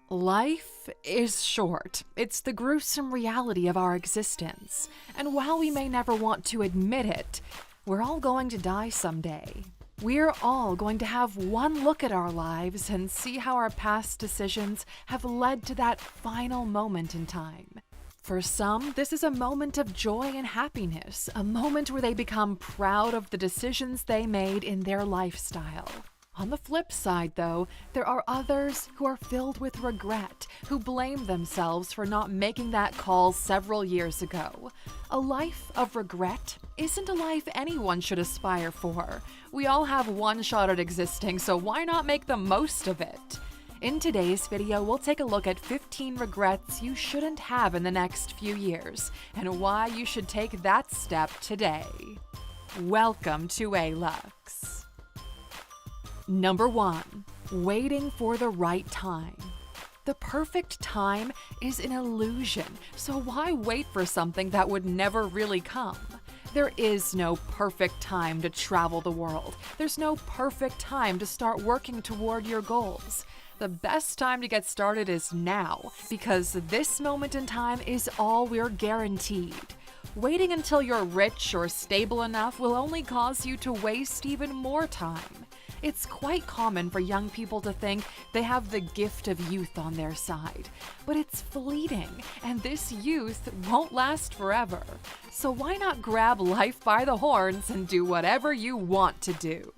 Life is short. It's the gruesome reality of our existence. And while we may never want to admit it, we're all going to die someday. We're all going to have one look at our lives and see how our past decisions have led to that final moment in time. For some, this is a moment of joy and happiness, a moment where they become proud of the decisions they made in their lifestyle. On the flip side, though, there are others who are filled with regret, who blame themselves for not making that call several years ago. A life of regret isn't a life anyone should aspire for. We all have one shot at existing, so why not make the most of it? In today's video, we'll take a look at 15 regrets you shouldn't have in the next few years, and why you should take that step today. Welcome to A-Lux. Number 1. Waiting for the right time. The perfect time is an illusion, so why wait for something that would never really come? There is no perfect time to travel the world. There's no perfect time to start working toward your goals. The best time to get started is now, because this moment in time is all we're guaranteed. Waiting until you're rich or stable enough will only cause you to waste even more time. It's quite common for young people to think they have the gift of youth on their side, but it's fleeting, and this youth won't last forever. So why not grab life by the horns and do whatever you want to do?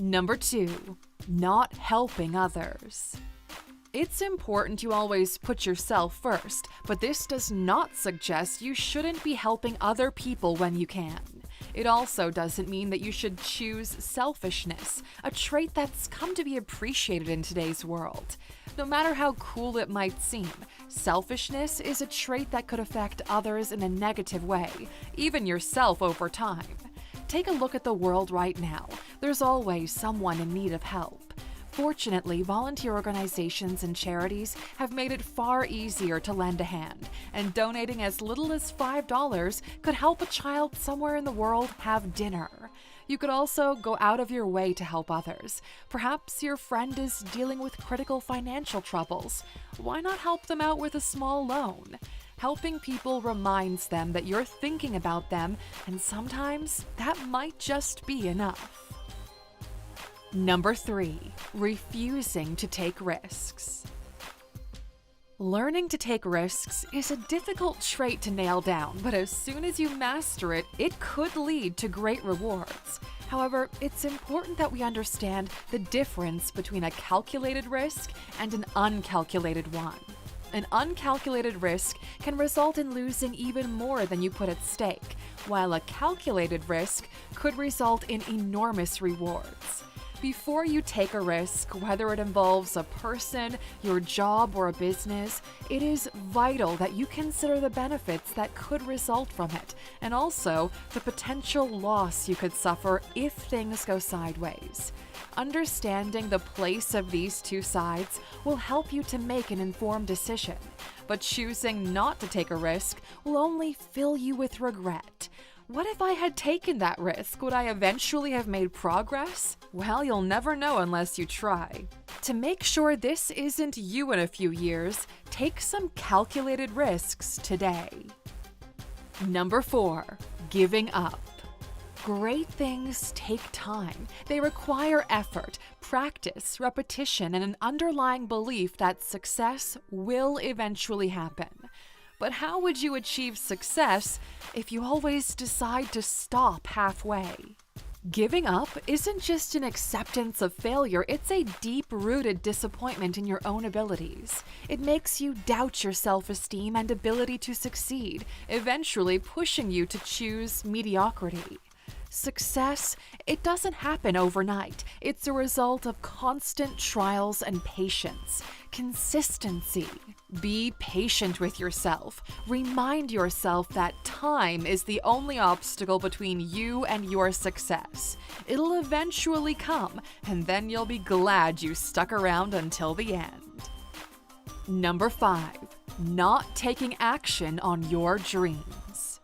Number 2. Not helping others. It's important you always put yourself first, but this does not suggest you shouldn't be helping other people when you can. It also doesn't mean that you should choose selfishness, a trait that's come to be appreciated in today's world. No matter how cool it might seem, selfishness is a trait that could affect others in a negative way, even yourself over time. Take a look at the world right now. There's always someone in need of help. Fortunately, volunteer organizations and charities have made it far easier to lend a hand, and donating as little as $5 could help a child somewhere in the world have dinner. You could also go out of your way to help others. Perhaps your friend is dealing with critical financial troubles. Why not help them out with a small loan? Helping people reminds them that you're thinking about them, and sometimes that might just be enough. Number 3. Refusing to take risks. Learning to take risks is a difficult trait to nail down, but as soon as you master it, it could lead to great rewards. However, it's important that we understand the difference between a calculated risk and an uncalculated one. An uncalculated risk can result in losing even more than you put at stake, while a calculated risk could result in enormous rewards. Before you take a risk, whether it involves a person, your job, or a business, it is vital that you consider the benefits that could result from it, and also the potential loss you could suffer if things go sideways. Understanding the place of these two sides will help you to make an informed decision, but choosing not to take a risk will only fill you with regret. What if I had taken that risk? Would I eventually have made progress? Well, you'll never know unless you try. To make sure this isn't you in a few years, take some calculated risks today. Number 4. Giving up. Great things take time. They require effort, practice, repetition, and an underlying belief that success will eventually happen. But how would you achieve success if you always decide to stop halfway? Giving up isn't just an acceptance of failure, it's a deep-rooted disappointment in your own abilities. It makes you doubt your self-esteem and ability to succeed, eventually pushing you to choose mediocrity. Success, it doesn't happen overnight. It's a result of constant trials and patience. Consistency. Be patient with yourself. Remind yourself that time is the only obstacle between you and your success. It'll eventually come, and then you'll be glad you stuck around until the end. Number 5. Not taking action on your dreams.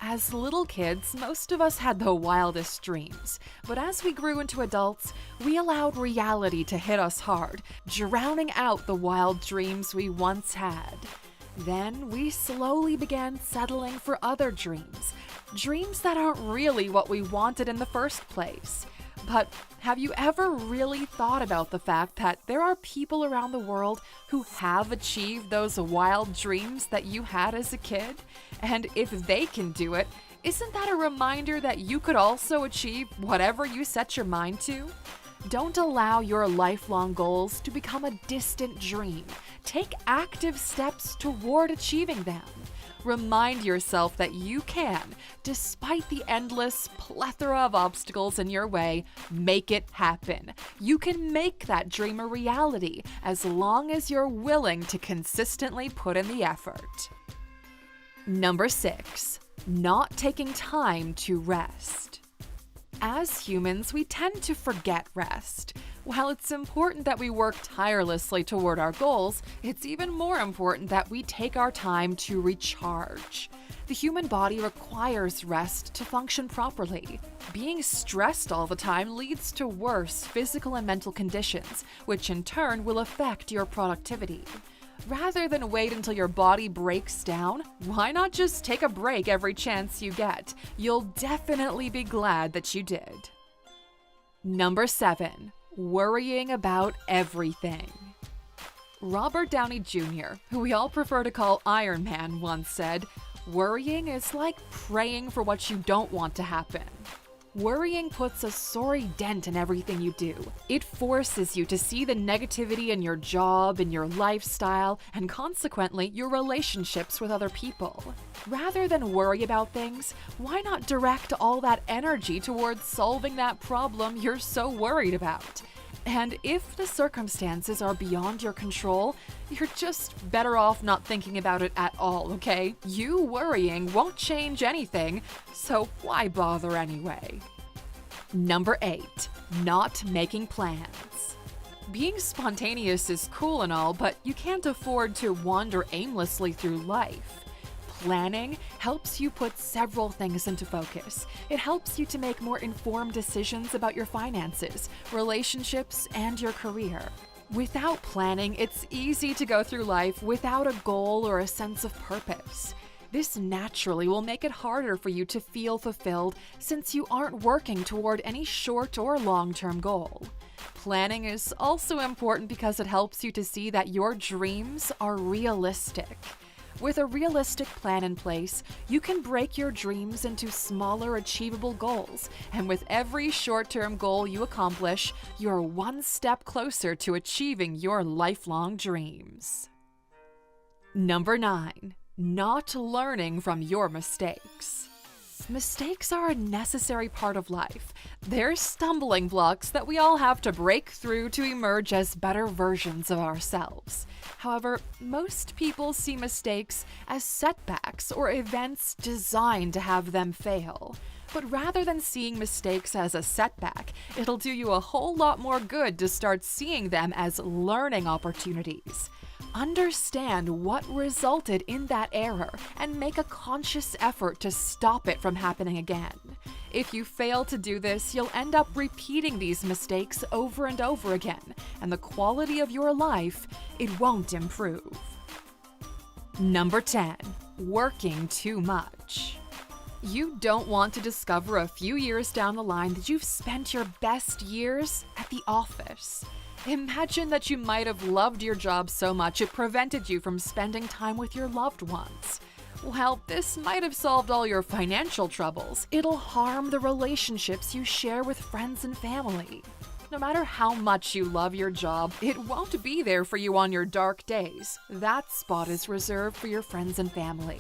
As little kids, most of us had the wildest dreams, but as we grew into adults, we allowed reality to hit us hard, drowning out the wild dreams we once had. Then we slowly began settling for other dreams, dreams that aren't really what we wanted in the first place. But have you ever really thought about the fact that there are people around the world who have achieved those wild dreams that you had as a kid? And if they can do it, isn't that a reminder that you could also achieve whatever you set your mind to? Don't allow your lifelong goals to become a distant dream. Take active steps toward achieving them. Remind yourself that you can, despite the endless plethora of obstacles in your way, make it happen. You can make that dream a reality as long as you're willing to consistently put in the effort. Number 6, not taking time to rest. As humans, we tend to forget rest. While it's important that we work tirelessly toward our goals, it's even more important that we take our time to recharge. The human body requires rest to function properly. Being stressed all the time leads to worse physical and mental conditions, which in turn will affect your productivity. Rather than wait until your body breaks down, why not just take a break every chance you get? You'll definitely be glad that you did. Number 7, worrying about everything. Robert Downey Jr., who we all prefer to call Iron Man, once said, "Worrying is like praying for what you don't want to happen." Worrying puts a sorry dent in everything you do. It forces you to see the negativity in your job, in your lifestyle, and consequently, your relationships with other people. Rather than worry about things, why not direct all that energy towards solving that problem you're so worried about? And if the circumstances are beyond your control, you're just better off not thinking about it at all, okay? You worrying won't change anything, so why bother anyway? Number 8, not making plans. Being spontaneous is cool and all, but you can't afford to wander aimlessly through life. Planning helps you put several things into focus. It helps you to make more informed decisions about your finances, relationships, and your career. Without planning, it's easy to go through life without a goal or a sense of purpose. This naturally will make it harder for you to feel fulfilled since you aren't working toward any short or long-term goal. Planning is also important because it helps you to see that your dreams are realistic. With a realistic plan in place, you can break your dreams into smaller, achievable goals, and with every short-term goal you accomplish, you're one step closer to achieving your lifelong dreams. Number 9, not learning from your mistakes. Mistakes are a necessary part of life. They're stumbling blocks that we all have to break through to emerge as better versions of ourselves. However, most people see mistakes as setbacks or events designed to have them fail. But rather than seeing mistakes as a setback, it'll do you a whole lot more good to start seeing them as learning opportunities. Understand what resulted in that error and make a conscious effort to stop it from happening again. If you fail to do this, you'll end up repeating these mistakes over and over again, and the quality of your life, it won't improve. Number 10, working too much. You don't want to discover a few years down the line that you've spent your best years at the office. Imagine that you might have loved your job so much it prevented you from spending time with your loved ones. Well, this might have solved all your financial troubles. It'll harm the relationships you share with friends and family. No matter how much you love your job, it won't be there for you on your dark days. That spot is reserved for your friends and family.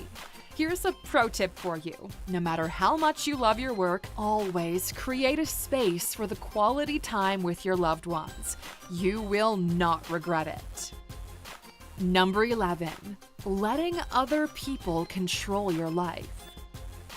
Here's a pro tip for you. No matter how much you love your work, always create a space for the quality time with your loved ones. You will not regret it. Number 11, letting other people control your life.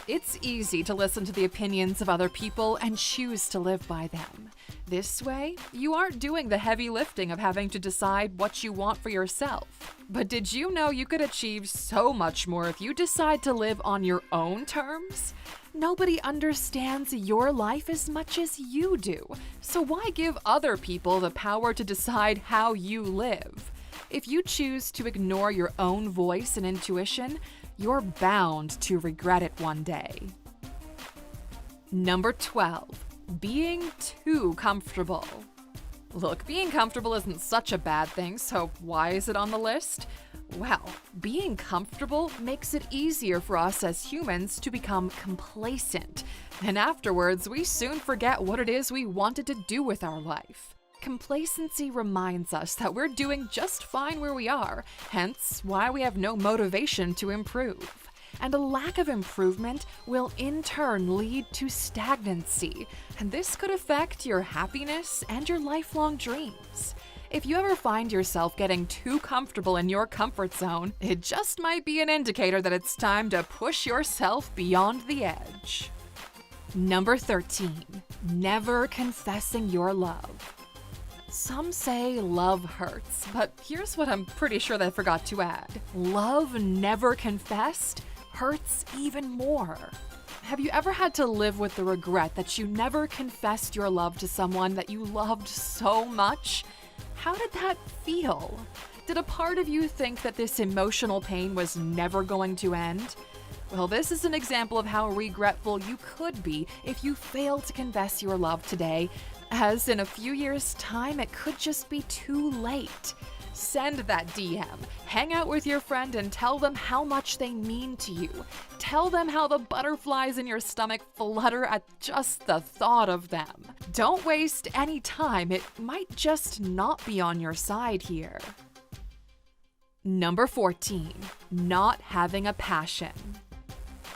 It's easy to listen to the opinions of other people and choose to live by them. This way, you aren't doing the heavy lifting of having to decide what you want for yourself. But did you know you could achieve so much more if you decide to live on your own terms? Nobody understands your life as much as you do, so why give other people the power to decide how you live? If you choose to ignore your own voice and intuition, you're bound to regret it one day. Number 12. Being too comfortable. Look, being comfortable isn't such a bad thing, so why is it on the list? Well, being comfortable makes it easier for us as humans to become complacent, and afterwards we soon forget what it is we wanted to do with our life. Complacency reminds us that we're doing just fine where we are, hence why we have no motivation to improve. And a lack of improvement will in turn lead to stagnancy, and this could affect your happiness and your lifelong dreams. If you ever find yourself getting too comfortable in your comfort zone, it just might be an indicator that it's time to push yourself beyond the edge. Number 13. Never confessing your love. Some say love hurts, but here's what I'm pretty sure they forgot to add. Love never confessed hurts even more. Have you ever had to live with the regret that you never confessed your love to someone that you loved so much? How did that feel? Did a part of you think that this emotional pain was never going to end? Well, this is an example of how regretful you could be if you fail to confess your love today, as in a few years' time, it could just be too late. Send that DM, hang out with your friend and tell them how much they mean to you. Tell them how the butterflies in your stomach flutter at just the thought of them. Don't waste any time, it might just not be on your side here. Number 14. Not having a passion.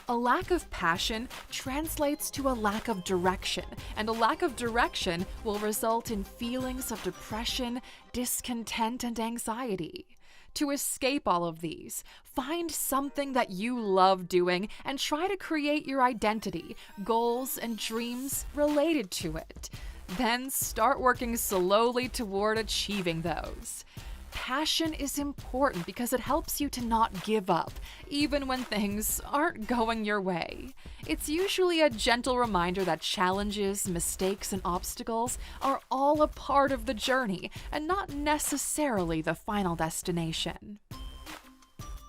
A lack of passion translates to a lack of direction, and a lack of direction will result in feelings of depression, discontent, and anxiety. To escape all of these, find something that you love doing and try to create your identity, goals, and dreams related to it. Then start working slowly toward achieving those. Passion is important because it helps you to not give up, even when things aren't going your way. It's usually a gentle reminder that challenges, mistakes, and obstacles are all a part of the journey and not necessarily the final destination.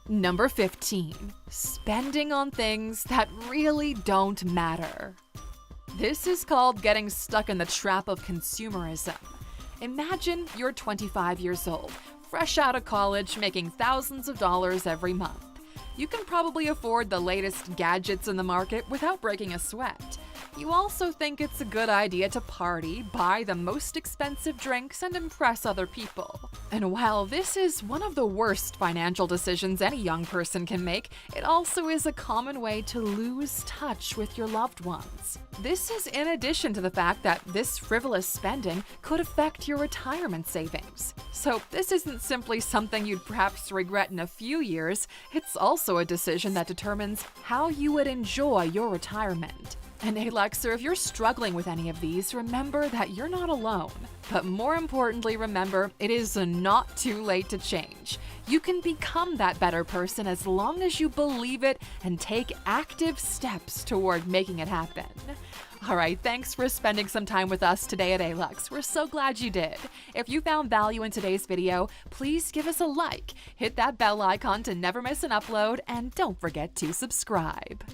Number 15. Spending on things that really don't matter. This is called getting stuck in the trap of consumerism. Imagine you're 25 years old, fresh out of college, making thousands of dollars every month. You can probably afford the latest gadgets in the market without breaking a sweat. You also think it's a good idea to party, buy the most expensive drinks, and impress other people. And while this is one of the worst financial decisions any young person can make, it also is a common way to lose touch with your loved ones. This is in addition to the fact that this frivolous spending could affect your retirement savings. So this isn't simply something you'd perhaps regret in a few years, it's also a decision that determines how you would enjoy your retirement. And hey, Lexer, if you're struggling with any of these, remember that you're not alone. But more importantly, remember, it is not too late to change. You can become that better person as long as you believe it and take active steps toward making it happen. All right, thanks for spending some time with us today at ALUX. We're so glad you did. If you found value in today's video, please give us a like, hit that bell icon to never miss an upload, and don't forget to subscribe.